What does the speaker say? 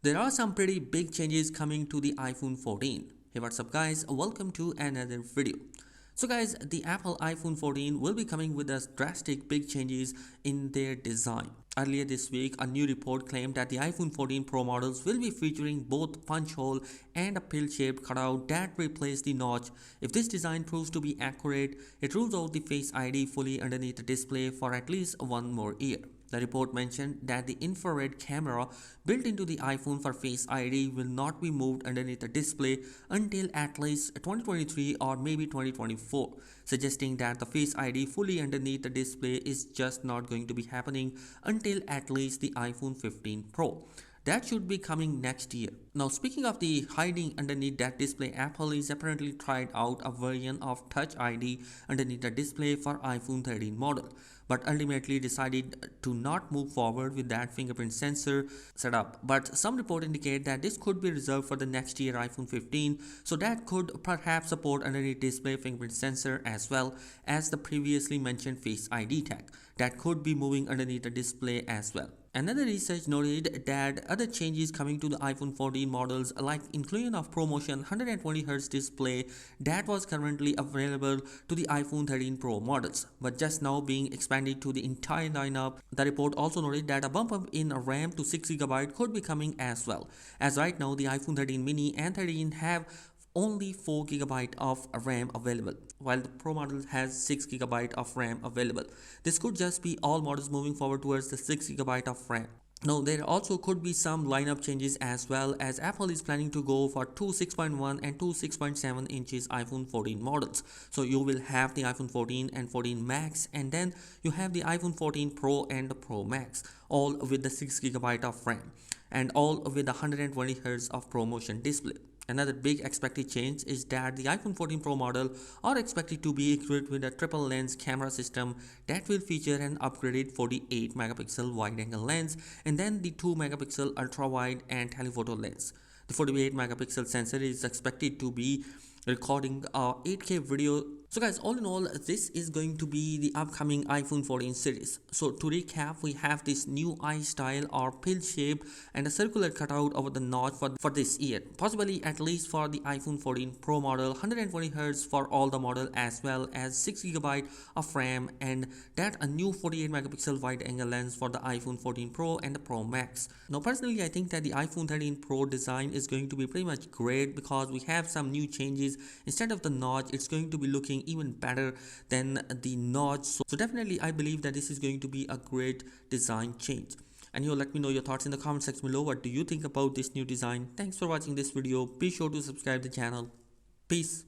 There are some pretty big changes coming to the iPhone 14. Hey, what's up guys? Welcome to another video. So guys, the Apple iPhone 14 will be coming with a drastic big changes in their design. Earlier this week, a new report claimed that the iPhone 14 Pro models will be featuring both punch hole and a pill-shaped cutout that replace the notch. If this design proves to be accurate, it rules out the Face ID fully underneath the display for at least one more year. The report mentioned that the infrared camera built into the iPhone for Face ID will not be moved underneath the display until at least 2023 or maybe 2024, suggesting that the Face ID fully underneath the display is just not going to be happening until at least the iPhone 15 Pro. That should be coming next year. Now, speaking of the hiding underneath that display, Apple is apparently tried out a version of Touch ID underneath the display for iPhone 13 model, but ultimately decided to not move forward with that fingerprint sensor setup. But some reports indicate that this could be reserved for the next year iPhone 15, so that could perhaps support underneath display fingerprint sensor as well as the previously mentioned Face ID tag that could be moving underneath the display as well. Another research noted that other changes coming to the iPhone 14 models like inclusion of ProMotion 120Hz display that was currently available to the iPhone 13 Pro models, but just now being expanded to the entire lineup. The report also noted that a bump up in RAM to 6GB could be coming as well, as right now the iPhone 13 mini and 13 have only 4GB of RAM available, while the Pro model has 6GB of RAM available. This could just be all models moving forward towards the 6GB of RAM. Now, there also could be some lineup changes as well, as Apple is planning to go for two 6.1 and two 6.7 inches iPhone 14 models. So you will have the iPhone 14 and 14 Max, and then you have the iPhone 14 Pro and the Pro Max, all with the 6GB of RAM and all with the 120Hz of ProMotion display. Another big expected change is that the iPhone 14 Pro model are expected to be equipped with a triple lens camera system that will feature an upgraded 48 megapixel wide angle lens and then the 2 megapixel ultra wide and telephoto lens. The 48 megapixel sensor is expected to be recording a 8K video. So guys, all in all, this is going to be the upcoming iPhone 14 series. So to recap, we have this new eye style or pill shape and a circular cutout over the notch for this year, possibly at least for the iPhone 14 Pro model, 120Hz for all the model, as well as 6GB of RAM, and that a new 48 megapixel wide angle lens for the iPhone 14 Pro and the Pro Max. Now personally, I think that the iPhone 13 Pro design is going to be pretty much great because we have some new changes. Instead of the notch, it's going to be looking even better than the notch. So definitely I believe that this is going to be a great design change. And you let me know your thoughts in the comment section below. What do you think about this new design? Thanks for watching this video. Be sure to subscribe the channel. Peace.